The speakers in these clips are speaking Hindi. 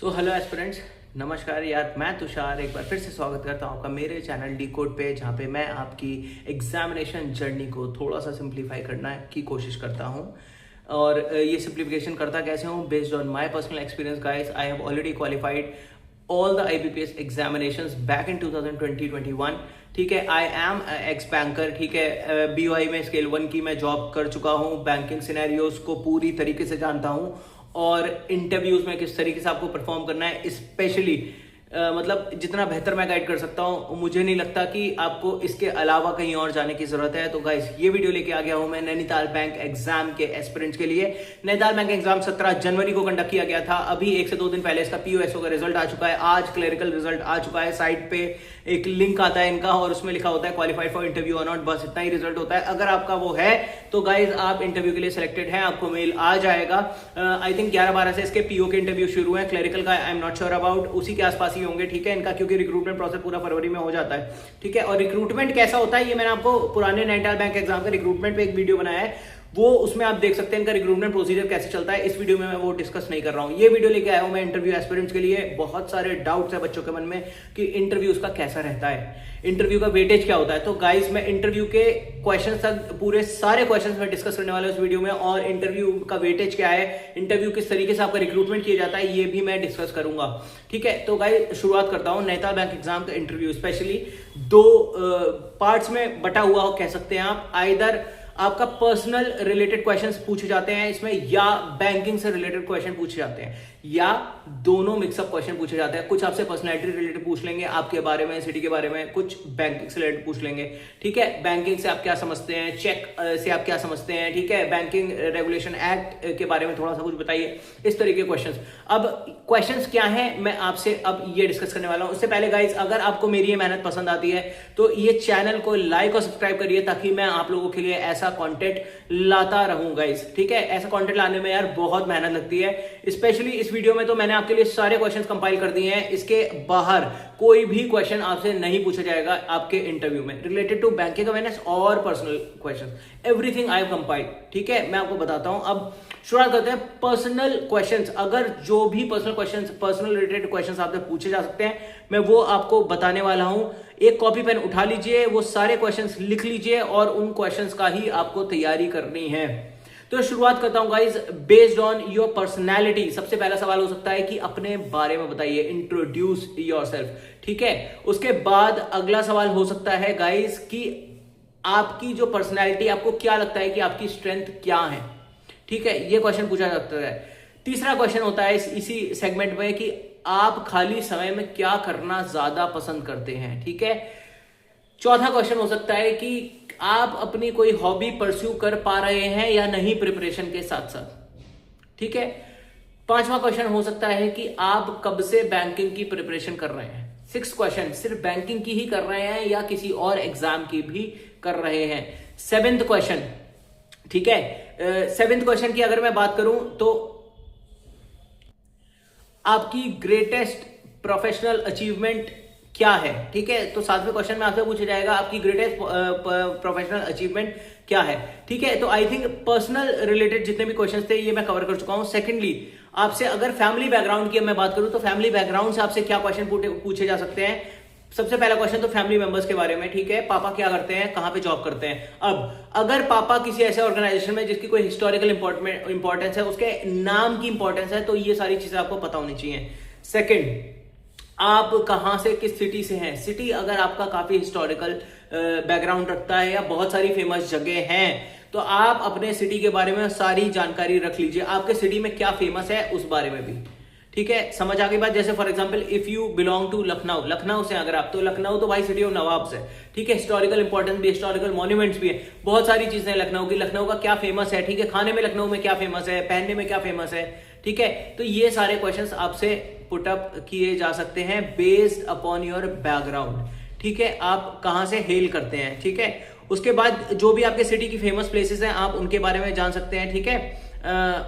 तो हेलो एस्पिरेंट्स, नमस्कार यार। मैं तुषार एक बार फिर से स्वागत करता हूँ आपका मेरे चैनल डी कोड पे, जहाँ पे मैं आपकी एग्जामिनेशन जर्नी को थोड़ा सा सिंप्लीफाई करना की कोशिश करता हूँ। और ये सिंप्लीफिकेशन करता कैसे हूँ? Based on my personal experience guys, I have already qualified all the IBPS examinations back in 2020-21। ठीक है, आई एम एक्स बैंकर। ठीक है, BOI में स्केल 1 की मैं जॉब कर चुका हूँ। बैंकिंग सिनेरियोज को पूरी तरीके से जानता हूँ और इंटरव्यूज में किस तरीके से आपको परफॉर्म करना है, स्पेशली मतलब जितना बेहतर मैं गाइड कर सकता हूँ। मुझे नहीं लगता कि आपको इसके अलावा कहीं और जाने की जरूरत है। तो गाइस, ये वीडियो लेके आ गया हूँ मैं नैनीताल बैंक एग्जाम के एस्पिरेंट्स के लिए। नैनीताल बैंक एग्जाम 17 जनवरी को कंडक्ट किया गया था। अभी 1 से 2 दिन पहले इसका POSO का रिजल्ट आ चुका है। आज क्लरिकल रिजल्ट आ चुका है। साइट पे एक लिंक आता है इनका और उसमें लिखा होता है क्वालिफाइड फॉर इंटरव्यू और नॉट। बस इतना ही रिजल्ट होता है। अगर आपका वो है तो गाइज आप इंटरव्यू के लिए सिलेक्टेड हैं, आपको मेल आ जाएगा। आई थिंक 11-12 से इसके PO के इंटरव्यू शुरू है। क्लरिकल का I am not sure about, उसी के आसपास ही होंगे। ठीक है, इनका क्योंकि रिक्रूटमेंट प्रोसेस पूरा फरवरी में हो जाता है। ठीक है, और रिक्रूटमेंट कैसा होता है ये मैंने आपको पुराने नैनीताल बैंक एग्जाम के रिक्रूटमेंट पे एक वीडियो बनाया है, वो उसमें आप देख सकते हैं इनका रिक्रूटमेंट प्रोसीजर कैसे चलता है। इस वीडियो में मैं वो डिस्कस नहीं कर रहा हूं। ये वीडियो लेके आया हूं मैं इंटरव्यू एस्पिरेंट्स के लिए। बहुत सारे डाउट्स है बच्चों के मन में कि इंटरव्यू उसका कैसा रहता है, इंटरव्यू का वेटेज क्या होता है। तो गाइस, मैं इंटरव्यू के क्वेश्चंस तक पूरे सारे क्वेश्चंस में डिस्कस करने वाला हूं इस वीडियो में, और इंटरव्यू का वेटेज क्या है, इंटरव्यू किस तरीके से आपका रिक्रूटमेंट किया जाता है, ये भी मैं डिस्कस करूंगा। ठीक है, तो गाइस शुरुआत करता हूं। नैनीताल बैंक एग्जाम का इंटरव्यू स्पेशली 2 पार्ट्स में बटा हुआ हो कह सकते हैं आप। आइदर आपका पर्सनल रिलेटेड क्वेश्चंस पूछे जाते हैं इसमें, या बैंकिंग से रिलेटेड क्वेश्चन पूछे जाते हैं, या दोनों मिक्सअप क्वेश्चन पूछे जाते हैं। कुछ आपसे पर्सनैलिटी रिलेटेड पूछ लेंगे, आपके बारे में, सिटी के बारे में, कुछ बैंकिंग से रिलेटेड पूछ लेंगे। ठीक है, बैंकिंग से आप क्या समझते हैं, चेक से आप क्या समझते हैं। ठीक है, बैंकिंग रेगुलेशन एक्ट के बारे में थोड़ा सा कुछ बताइए, इस तरीके के क्वेश्चंस। अब क्वेश्चंस क्या है मैं आपसे अब ये डिस्कस करने वाला हूं। उससे पहले गाइज, अगर आपको मेरी ये मेहनत पसंद आती है तो ये चैनल को लाइक और सब्सक्राइब करिए, ताकि मैं आप लोगों के लिए ऐसा कंटेंट लाता रहूं गाइज। ठीक है, ऐसा कंटेंट लाने में यार बहुत मेहनत लगती है। स्पेशली इस वीडियो में तो मैंने आपके लिए सारे क्वेश्चंस कंपाइल कर दिए हैं। इसके बाहर कोई भी क्वेश्चन आपसे नहीं पूछा जाएगा आपके इंटरव्यू में रिलेटेड टू बैंकिंग अवेयरनेस और personal questions. Everything I have compiled. ठीक है, मैं आपको बताता हूं। अब शुरुआत करते हैं पर्सनल क्वेश्चंस। अगर जो भी personal questions, personal related questions आपसे पूछे जा सकते हैं, मैं वो आपको बताने वाला हूं। एक कॉपी पेन उठा लीजिए, वो सारे क्वेश्चंस लिख लीजिए और उन क्वेश्चंस का ही आपको तैयारी करनी है। तो शुरुआत करता हूं guys, based on your personality. सबसे पहला सवाल हो सकता है कि अपने बारे में बताइए, इंट्रोड्यूस योरसेल्फ। ठीक है, उसके बाद अगला सवाल हो सकता है गाइज कि आपकी जो पर्सनैलिटी, आपको क्या लगता है कि आपकी स्ट्रेंथ क्या है। ठीक है, ये क्वेश्चन पूछा जाता है। तीसरा क्वेश्चन होता है इसी सेगमेंट में कि आप खाली समय में क्या करना ज्यादा पसंद करते हैं। ठीक है, चौथा क्वेश्चन हो सकता है कि आप अपनी कोई हॉबी परस्यू कर पा रहे हैं या नहीं प्रिपरेशन के साथ साथ। ठीक है, पांचवा क्वेश्चन हो सकता है कि आप कब से बैंकिंग की प्रिपरेशन कर रहे हैं। 6 क्वेश्चन सिर्फ बैंकिंग की ही कर रहे हैं या किसी और एग्जाम की भी कर रहे हैं। 7th क्वेश्चन, ठीक है, 7th क्वेश्चन की अगर मैं बात करूं तो आपकी ग्रेटेस्ट प्रोफेशनल अचीवमेंट क्या है। ठीक है, तो 7वें क्वेश्चन में आपसे पूछा जाएगा आपकी ग्रेटेस्ट प्रोफेशनल अचीवमेंट क्या है। ठीक है, तो आई थिंक पर्सनल रिलेटेड जितने भी क्वेश्चंस थे ये मैं कवर कर चुका हूं। सेकेंडली, आपसे अगर फैमिली बैकग्राउंड की मैं बात करूं तो फैमिली बैकग्राउंड से आपसे क्या क्वेश्चन पूछे जा सकते हैं। सबसे पहला क्वेश्चन तो फैमिली मेंबर्स के बारे में। ठीक है, पापा क्या करते हैं, कहां पे जॉब करते हैं। अब अगर पापा किसी ऐसे ऑर्गेनाइजेशन में जिसकी कोई हिस्टोरिकल इंपॉर्टेंस है, उसके नाम की इंपॉर्टेंस है, तो ये सारी चीजें आपको पता होनी चाहिए। सेकंड, आप कहां से, किस सिटी से हैं। सिटी अगर आपका काफी हिस्टोरिकल बैकग्राउंड रखता है या बहुत सारी फेमस जगह हैं, तो आप अपने सिटी के बारे में सारी जानकारी रख लीजिए। आपके सिटी में क्या फेमस है उस बारे में भी। ठीक है, समझ आ गई बात। जैसे for example, if you belong to Lucknow, Lucknow से अगर आप, तो लखनऊ तो भाई सिटी ऑफ नवाब्स है। ठीक है, हिस्टोरिकल इंपॉर्टेंस भी, हिस्टोरिकल मॉन्यूमेंट्स भी है, बहुत सारी चीजें हैं लखनऊ की। लखनऊ का क्या फेमस है। ठीक है, खाने में लखनऊ में क्या फेमस है, पहनने में क्या फेमस है। ठीक है, तो ये सारे क्वेश्चंस आपसे पुट अप किए जा सकते हैं बेस्ड अपॉन योर बैकग्राउंड। ठीक है, आप कहां से हेल करते हैं। ठीक है, उसके बाद जो भी आपके सिटी की फेमस प्लेसेस हैं आप उनके बारे में जान सकते हैं। ठीक है,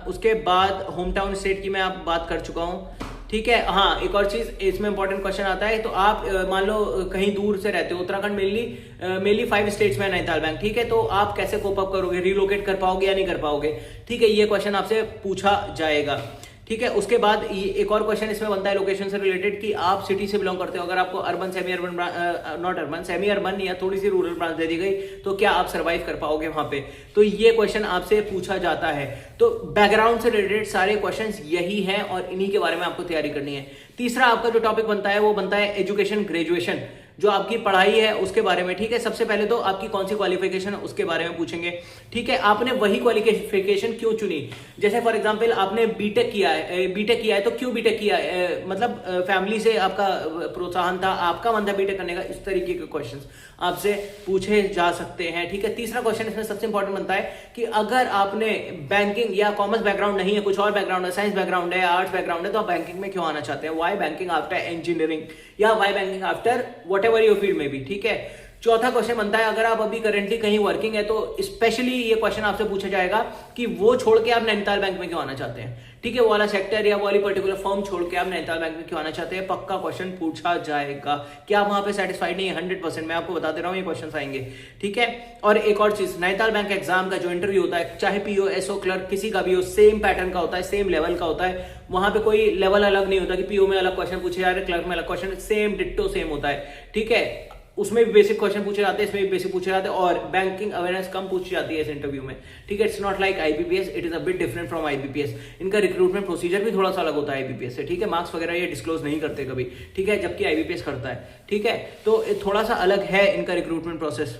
उसके बाद होम टाउन स्टेट की मैं आप बात कर चुका हूं। ठीक है, हाँ, एक और चीज इसमें इंपॉर्टेंट क्वेश्चन आता है। तो आप मान लो कहीं दूर से रहते हो, उत्तराखंड मेनली 5 स्टेट्स में नैनीताल बैंक। ठीक है, तो आप कैसे कोप अप करोगे, रिलोकेट कर पाओगे या नहीं कर पाओगे। ठीक है, ये क्वेश्चन आपसे पूछा जाएगा। ठीक है। उसके बाद एक और क्वेश्चन इसमें बनता है लोकेशन से रिलेटेड कि आप सिटी से बिलोंग करते हो, अगर आपको urban semi urban not urban semi urban या थोड़ी सी रूरल ब्रांच दे दी गई तो क्या आप सर्वाइव कर पाओगे वहां पे, तो ये क्वेश्चन आपसे पूछा जाता है। तो बैकग्राउंड से रिलेटेड सारे क्वेश्चंस यही हैं और इन्हीं के बारे में आपको तैयारी करनी है। तीसरा आपका जो टॉपिक बनता है वो बनता है एजुकेशन, ग्रेजुएशन, जो आपकी पढ़ाई है उसके बारे में। ठीक है, सबसे पहले तो आपकी कौन सी क्वालिफिकेशन है उसके बारे में पूछेंगे। ठीक है, आपने वही क्वालिफिकेशन क्यों चुनी, जैसे फॉर एग्जांपल आपने बीटेक किया है तो क्यों बीटेक किया है, मतलब फैमिली से आपका प्रोत्साहन था, आपका मन था बीटेक करने का, इस तरीके के क्वेश्चंस आपसे पूछे जा सकते हैं। ठीक है, तीसरा क्वेश्चन इसमें सबसे इंपॉर्टेंट बनता है कि अगर आपने बैंकिंग या कॉमर्स बैकग्राउंड नहीं है, कुछ और बैकग्राउंड है, साइंस बैकग्राउंड है, आर्ट्स बैकग्राउंड है, तो आप बैंकिंग में क्यों आना चाहते हैं, वाई बैंकिंग आफ्टर इंजीनियरिंग या why banking after whatever your field में भी। ठीक है, चौथा क्वेश्चन बनता है अगर आप अभी करेंटली कहीं वर्किंग है तो स्पेशली ये क्वेश्चन आपसे पूछा जाएगा कि वो छोड़ के आप नैनीताल बैंक में क्यों आना चाहते हैं। ठीक है, वो वाला सेक्टर या वो वाली पर्टिकुलर फर्म छोड़ के आप नैनीताल बैंक में क्यों आना चाहते हैं, पक्का क्वेश्चन पूछा जाएगा। क्या आप वहां पे सेटिस्फाइड नहीं है, 100%, मैं आपको बता दे रहा हूं ये क्वेश्चन आएंगे। ठीक है, और एक और चीज, नैनीताल बैंक एग्जाम का जो इंटरव्यू होता है, चाहे पीओ एसओ क्लर्क किसी का भी हो, सेम पैटर्न का होता है, सेम लेवल का होता है, वहां पे कोई लेवल अलग नहीं होता कि पीओ में अलग क्वेश्चन पूछे जा रहे, क्लर्क में अलग क्वेश्चन, सेम डिट्टो सेम होता है। ठीक है, उसमें भी बेसिक क्वेश्चन पूछे जाते हैं, इसमें भी बेसिक पूछे जाते हैं और बैंकिंग अवेयरनेस कम पूछी जाती है इस इंटरव्यू में। ठीक है, it's not like IBPS, it is a bit different from IBPS. इनका रिक्रूटमेंट प्रोसीजर भी थोड़ा सा अलग होता है आईबीपीएस से। ठीक है, मार्क्स वगैरह ये डिस्क्लोज नहीं करते कभी। ठीक है, जबकि आईबीपीएस करता है। ठीक है, तो थोड़ा सा अलग है इनका रिक्रूटमेंट प्रोसेस।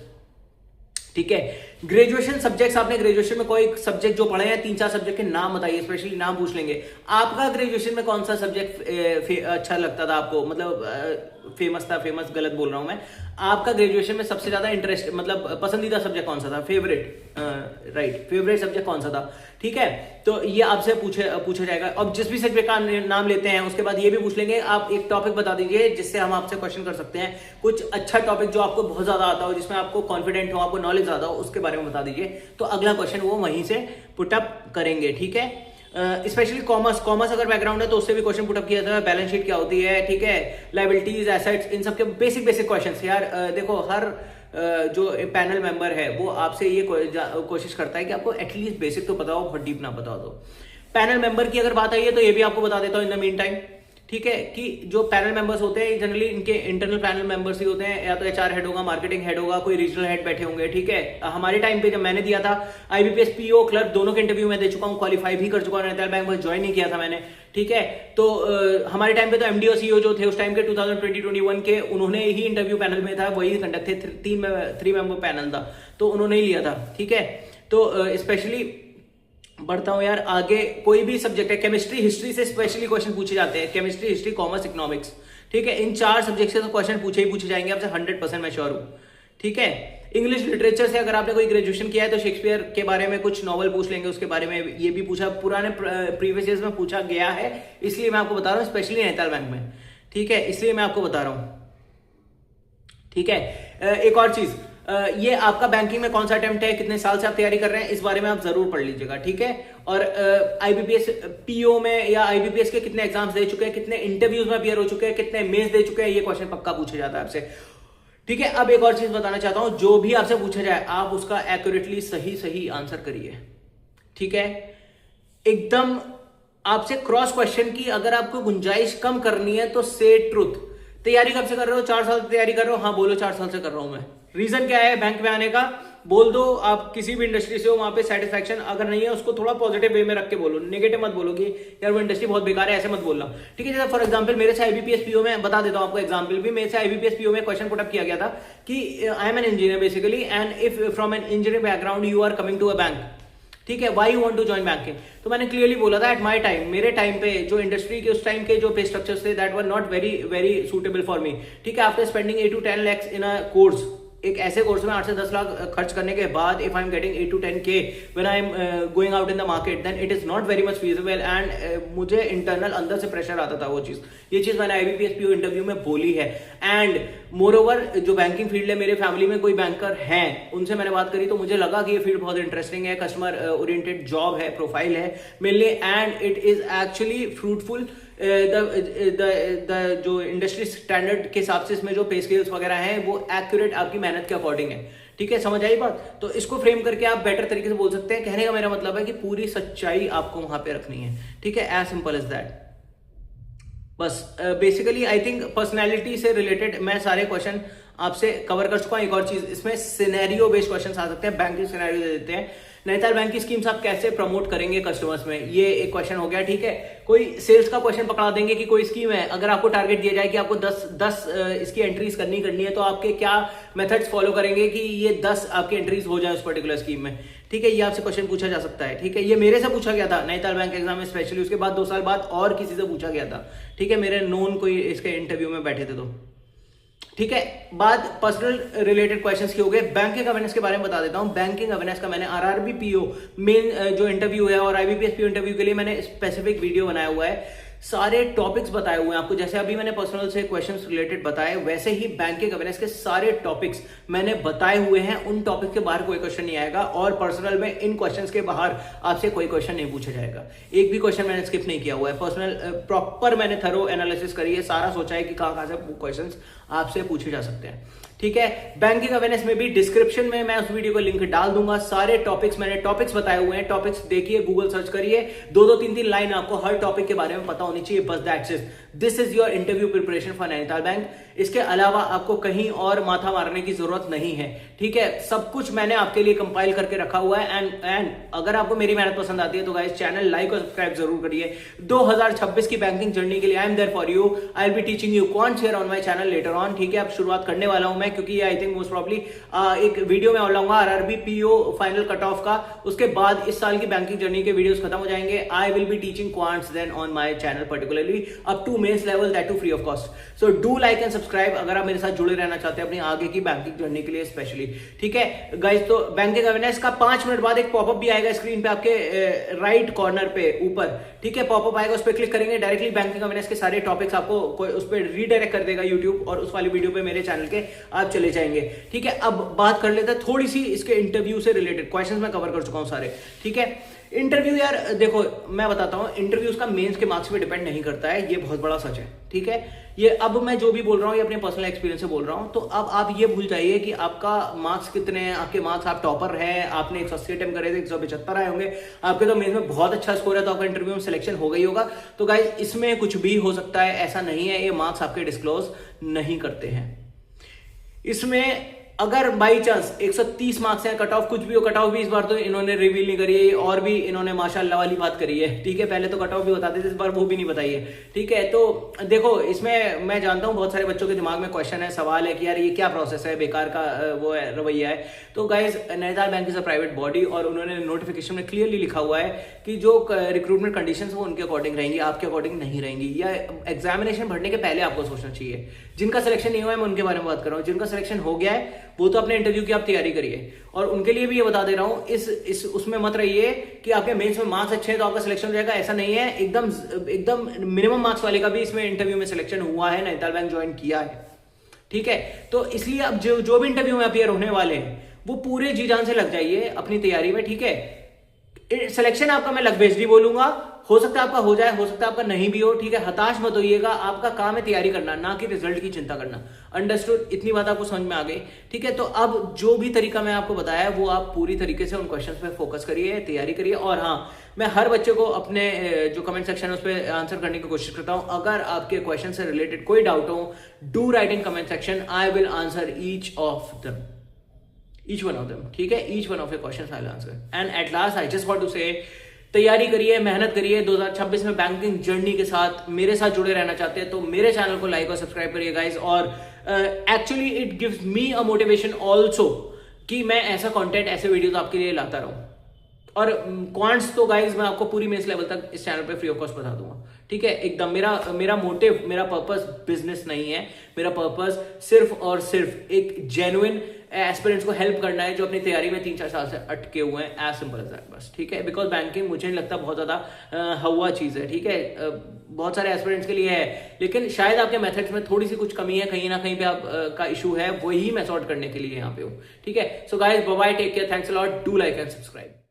ठीक है, ग्रेजुएशन सब्जेक्ट्स, आपने ग्रेजुएशन में कोई सब्जेक्ट जो पढ़े हैं, 3-4 सब्जेक्ट के नाम बताइए, स्पेशली नाम पूछ लेंगे। आपका ग्रेजुएशन में कौन सा सब्जेक्ट अच्छा लगता था आपको, मतलब फेमस था, फेमस गलत बोल रहा हूं मैं, आपका ग्रेजुएशन में सबसे ज्यादा इंटरेस्ट, मतलब पसंदीदा सब्जेक्ट कौन सा था, फेवरेट, राइट, फेवरेट सब्जेक्ट कौन सा था। ठीक है, तो ये आपसे पूछा जाएगा। अब जिस भी सब्जेक्ट का नाम लेते हैं उसके बाद ये भी पूछ लेंगे आप एक टॉपिक बता दीजिए जिससे हम आपसे क्वेश्चन कर सकते हैं, कुछ अच्छा टॉपिक जो आपको बहुत ज्यादा आता हो, जिसमें आपको कॉन्फिडेंट हो, आपको नॉलेज ज्यादा हो, उसके बारे में बता दीजिए, तो अगला क्वेश्चन वो वहीं से पुटअप करेंगे। ठीक है, स्पेशली कॉमर्स अगर बैकग्राउंड है तो उससे भी क्वेश्चन पुटअप किया जाता है, बैलेंस शीट क्या होती है, ठीक है, लायबिलिटीज, एसेट्स, इन सबके बेसिक क्वेश्चंस। यार देखो, हर जो पैनल मेंबर है वो आपसे ये कोशिश करता है कि आपको एटलीस्ट बेसिक तो पता हो, बहुत डीप ना पता हो। तो पैनल मेंबर की अगर बात आई है तो ये भी आपको बता देता हूं इन द मीन टाइम। ठीक है, कि जो पैनल मेंबर्स होते हैं जनरली इनके इंटरनल पैनल मेंबर्स ही होते हैं, या तो एचआर हेड होगा, मार्केटिंग हेड होगा, कोई रीजनल हेड बैठे होंगे। ठीक है, हमारे टाइम पे जब मैंने दिया था आईबीपीएस, पीओ, क्लर्क दोनों के इंटरव्यू में दे चुका हूं, क्वालिफाई भी कर चुका हूं, नैनीताल बैंक में ज्वाइन नहीं किया था मैंने। ठीक है, तो हमारे टाइम पे तो एमडी और सीईओ जो थे उस टाइम के 2020-21 के, उन्होंने ही इंटरव्यू पैनल में था, वही कंडक्ट थे, 3 मेंबर पैनल था, तो उन्होंने ही लिया था। ठीक है, तो स्पेशली बढ़ता हूं यार आगे, कोई भी सब्जेक्ट है, केमिस्ट्री, हिस्ट्री से स्पेशली क्वेश्चन पूछे जाते हैं, केमिस्ट्री, हिस्ट्री, कॉमर्स, इकोनॉमिक्स। ठीक है, इन 4 सब्जेक्ट से तो क्वेश्चन पूछे जाएंगे आपसे, 100% मैं श्योर हूं। ठीक है, इंग्लिश लिटरेचर से अगर आपने कोई ग्रेजुएशन किया है तो शेक्सपियर के बारे में कुछ नॉवल पूछ लेंगे, उसके बारे में ये भी पूछा, पुराने प्रीवियस ईयर्स में पूछा गया है, इसलिए मैं आपको बता रहा हूं, स्पेशली नैनीताल बैंक में। ठीक है, इसलिए मैं आपको बता रहा हूं। ठीक है, एक और चीज, ये आपका बैंकिंग में कौन सा अटेम्प्ट है, कितने साल से आप तैयारी कर रहे हैं, इस बारे में आप जरूर पढ़ लीजिएगा। ठीक है, और आईबीपीएस पीओ में या आईबीपीएस के कितने एग्जाम्स दे चुके हैं, कितने इंटरव्यूज में अपीयर हो चुके हैं, कितने मेंस दे चुके हैं, ये क्वेश्चन पक्का पूछा जाता है आपसे। ठीक है, अब एक और चीज बताना चाहता हूं, जो भी आपसे पूछा जाए आप उसका एक्यूरेटली सही आंसर करिए। ठीक है, एकदम आपसे क्रॉस क्वेश्चन की अगर आपको गुंजाइश कम करनी है तो से ट्रुथ। तैयारी कब से कर रहे हो, 4 साल से तैयारी कर रहे हो, हाँ बोलो 4 साल से कर रहा हूं मैं। रीजन क्या है बैंक में आने का, बोल दो। आप किसी भी इंडस्ट्री से हो वहां पे सेटिस्फैक्शन अगर नहीं है, उसको थोड़ा पॉजिटिव वे में रख के बोलो, नेगेटिव मत बोलो कि यार वो इंडस्ट्री बहुत बेकार है, ऐसे मत बोलना। ठीक है, जैसे फॉर एग्जांपल मेरे से आईबीपीएस पीओ में, बता देता हूं आपको एग्जांपल भी, मेरे से आईबीपीएस पीओ में क्वेश्चन पुट अप किया गया था कि I am an engineer basically, and if from an engineering background you are coming to a bank, ठीक है, why you want to join banking. तो मैंने क्लियरली बोला था एट माय टाइम, मेरे टाइम पे जो इंडस्ट्री के उस टाइम के जो पे स्ट्रक्चर्स थे that were not very suitable for me. ठीक है, after spending 8 to 10 lakhs in a course, एक ऐसे कोर्स में 8 से 10 लाख खर्च करने के बाद if I am getting 8 to 10K when I am going out in the market, then it is not very much feasible, and मुझे इंटरनल अंदर से प्रेशर आता था वो चीज। ये चीज मैंने आईबीपीएस पीओ इंटरव्यू में बोली है। एंड मोर ओवर जो बैंकिंग फील्ड है, मेरे फैमिली में कोई बैंकर हैं, उनसे मैंने बात करी तो मुझे लगा कि ये फील्ड बहुत इंटरेस्टिंग है, कस्टमर ओरिएंटेड जॉब है, प्रोफाइल है मेरे लिए, and it is actually fruitful. जो इंडस्ट्री स्टैंडर्ड के हिसाब से इसमें जो पे स्केल्स वगैरह हैं वो एक्यूरेट आपकी मेहनत के अकॉर्डिंग है। ठीक है, समझ आई बात? तो इसको फ्रेम करके आप बेटर तरीके से बोल सकते हैं। कहने का मेरा मतलब है कि पूरी सच्चाई आपको वहां पे रखनी है, ठीक है, एज सिंपल एज दैट। बस बेसिकली आई थिंक पर्सनैलिटी से रिलेटेड मैं सारे क्वेश्चन आपसे कवर कर चुका हूं। एक और चीज, इसमें सिनेरियो बेस्ड क्वेश्चन आ सकते हैं, बैंकिंग सिनेरियो दे देते हैं। नैनीताल बैंक की स्कीम्स आप कैसे प्रमोट करेंगे कस्टमर्स में, ये एक क्वेश्चन हो गया, ठीक है। कोई सेल्स का क्वेश्चन पकड़ा देंगे कि कोई स्कीम है, अगर आपको टारगेट दिया जाए कि आपको 10 इसकी एंट्रीज करनी है, तो आपके क्या मेथड्स फॉलो करेंगे कि ये 10 आपकी एंट्रीज हो जाए उस पर्टिकुलर स्कीम में, ठीक है। ये आपसे क्वेश्चन पूछा जा सकता है, ठीक है। ये मेरे से पूछा गया था नैनीताल बैंक एग्जाम में स्पेशली, उसके बाद 2 साल बाद और किसी से पूछा गया था, ठीक है, मेरे नोन कोई इसके इंटरव्यू में बैठे थे तो, ठीक है। बात पर्सनल रिलेटेड क्वेश्चंस की हो गए। बैंकिंग अवेयरनेस के बारे में बता देता हूं। बैंकिंग अवेयरनेस का मैंने आरआरबी पीओ मेन जो इंटरव्यू है और आईबीपीएस पीओ इंटरव्यू के लिए मैंने स्पेसिफिक वीडियो बनाया हुआ है, सारे टॉपिक्स बताए हुए हैं आपको। जैसे अभी मैंने पर्सनल से क्वेश्चंस रिलेटेड बताए, वैसे ही बैंकिंग अवेयरनेस के सारे टॉपिक्स मैंने बताए हुए हैं। उन टॉपिक के बाहर कोई क्वेश्चन नहीं आएगा और पर्सनल में इन क्वेश्चंस के बाहर आपसे कोई क्वेश्चन नहीं पूछा जाएगा। एक भी क्वेश्चन मैंने स्किप नहीं किया हुआ है। पर्सनल प्रॉपर मैंने थरो एनालिसिस करी है, सारा सोचा है कि कहां से क्वेश्चन आपसे पूछे जा सकते हैं, ठीक है। बैंकिंग अवेयरनेस में भी डिस्क्रिप्शन में मैं उस वीडियो को लिंक डाल दूंगा। सारे टॉपिक्स मैंने टॉपिक्स बताए हुए हैं, टॉपिक्स देखिए, गूगल सर्च करिए, 2-2 3-3 लाइन आपको हर टॉपिक के बारे में पता होनी चाहिए, बस that's it. This is your interview preparation for Nainital bank. इसके अलावा आपको कहीं और माथा मारने की जरूरत नहीं है, ठीक है। सब कुछ मैंने आपके लिए कंपाइल करके रखा हुआ है। एंड अगर आपको मेरी मेहनत पसंद आती है तो गाइस चैनल लाइक और सब्सक्राइब जरूर करिए। 2026 की बैंकिंग जर्नी के लिए I am there for you. I will be teaching you quants here on my channel later on, ठीक है। अब शुरुआत करने वाला हूं मैं, क्योंकि ये आई थिंक मोस्ट प्रॉब्ली एक वीडियो में लाऊंगा RRB PO final cut off का। उसके बाद इस साल की बैंकिंग जर्नी के वीडियोस खत्म हो जाएंगे। I will be teaching quants then on my channel particularly up to mains level, that too free of cost. So do like and subscribe अगर आप मेरे साथ जुड़े रहना चाहते हैं अपनी आगे की बैंकिंग जर्नी के लिए स्पेशली, ठीक है गाइस। तो बैंकिंग अवेयरनेस का 5 मिनट बाद एक पॉपअप भी आएगा स्क्रीन पे आपके राइट कॉर्नर पे ऊपर, ठीक है। पॉपअप आएगा, उस पर क्लिक करेंगे, डायरेक्टली बैंकिंग अवेयरनेस के सारे टॉपिक्स आपको उस पर रीडायरेक्ट कर देगा यूट्यूब, और उस वाली वीडियो पे मेरे चैनल के आप चले जाएंगे, ठीक है। अब बात कर लेते हैं थोड़ी सी इसके इंटरव्यू से रिलेटेड। क्वेश्चंस मैं कवर कर चुका हूं सारे, ठीक है। इंटरव्यू यार देखो मैं बताता हूं, इंटरव्यूज का मेंस के मार्क्स पे डिपेंड नहीं करता है, ये बहुत बड़ा सच है, ठीक है। ये अब मैं जो भी बोल रहा हूं ये अपने पर्सनल एक्सपीरियंस से बोल रहा हूं। तो अब आप ये भूल जाइए कि आपका मार्क्स कितने हैं, आपके मार्क्स, आप टॉपर हैं, आपने 180 अटेम्प्ट करे थे, 175 आए होंगे, आपके तो मेंस में बहुत अच्छा स्कोर है तो आपका इंटरव्यू में सिलेक्शन हो गई होगा। तो गाइस इसमें कुछ भी हो सकता है, ऐसा नहीं है, ये मार्क्स आपके डिस्क्लोज नहीं करते हैं। इसमें अगर बाई चांस 130 मार्क्स हैं, कट ऑफ कुछ भी हो, कट ऑफ भी इस बार तो इन्होंने रिवील नहीं करी है, और भी इन्होंने माशाल्लाह वाली बात करी है, ठीक है। पहले तो कट ऑफ भी बताते थे, इस बार वो भी नहीं बताई है, ठीक है। तो देखो इसमें मैं जानता हूं बहुत सारे बच्चों के दिमाग में क्वेश्चन है, सवाल है कि यार ये क्या प्रोसेस है, बेकार का वो है रवैया है। तो guys Nainital bank is a private body और उन्होंने नोटिफिकेशन में क्लियरली लिखा हुआ है कि जो रिक्रूटमेंट कंडीशंस वो उनके अकॉर्डिंग रहेंगी, आपके अकॉर्डिंग नहीं रहेंगी। या एग्जामिनेशन भरने के पहले आपको सोचना चाहिए। जिनका सिलेक्शन नहीं हुआ है मैं उनके बारे में बात कर रहा हूँ, जिनका सिलेक्शन हो गया है वो तो अपने इंटरव्यू की आप तैयारी करिए। और उनके लिए भी ये बता दे रहा हूँ, इस उसमें मत रहिए कि आपके मेंस में मार्क्स अच्छे हैं तो आपका सिलेक्शन हो जाएगा, ऐसा नहीं है। एकदम मिनिमम मार्क्स वाले का भी इसमें इंटरव्यू में सिलेक्शन हुआ है, नैनीताल बैंक ज्वाइन किया है, ठीक है। तो इसलिए अब जो भी इंटरव्यू में अपीयर होने वाले हैं वो पूरे जी जान से लग जाइए अपनी तैयारी में, ठीक है। सिलेक्शन आपका मैं लग भेज बोलूंगा, हो सकता है आपका हो जाए, हो सकता है आपका नहीं भी हो, ठीक है। हताश मत होइएगा, आपका काम है तैयारी करना, ना कि रिजल्ट की चिंता करना। अंडरस्टूड? इतनी बात आपको समझ में आ गई, ठीक है। तो अब जो भी तरीका मैं आपको बताया है वो आप पूरी तरीके से उन क्वेश्चंस पे फोकस करिए, तैयारी करिए। और हाँ, मैं हर बच्चे को अपने जो कमेंट सेक्शन है उस पर आंसर करने की कोशिश करता हूं। अगर आपके क्वेश्चन से रिलेटेड कोई डाउट हो, do write in comment section, I will answer each one of them, ठीक है। Each one of your questions I will answer. And at last I just want to say, तैयारी करिए, मेहनत करिए। 2026 में बैंकिंग जर्नी के साथ मेरे साथ जुड़े रहना चाहते हैं तो मेरे चैनल को लाइक और सब्सक्राइब करिए गाइस। और actually it gives me a motivation also कि मैं ऐसा कंटेंट, ऐसे वीडियोस आपके लिए लाता रहूं। और क्वांट्स तो गाइज मैं आपको पूरी मेंस लेवल तक इस चैनल पे फ्री ऑफ कॉस्ट बता दूंगा, ठीक है। एकदम मेरा मोटिव, मेरा पर्पस बिजनेस नहीं है। मेरा पर्पस सिर्फ और सिर्फ एक जेन्युइन एस्पिरेंट्स को हेल्प करना है जो अपनी तैयारी में 3-4 साल से अटके हुए हैं, एज सिंपल एज दैट, बस, ठीक है। बिकॉज बैंकिंग मुझे नहीं लगता बहुत ज्यादा हवा चीज है, ठीक है। बहुत सारे एस्पिरेंट्स के लिए है, लेकिन शायद आपके मेथड्स में थोड़ी सी कुछ कमी है, कहीं ना कहीं पे आप का इशू है, वही मैं सॉर्ट करने के लिए यहाँ पे हूँ, ठीक है। So guys bye bye, take care, thanks a lot, do like and subscribe.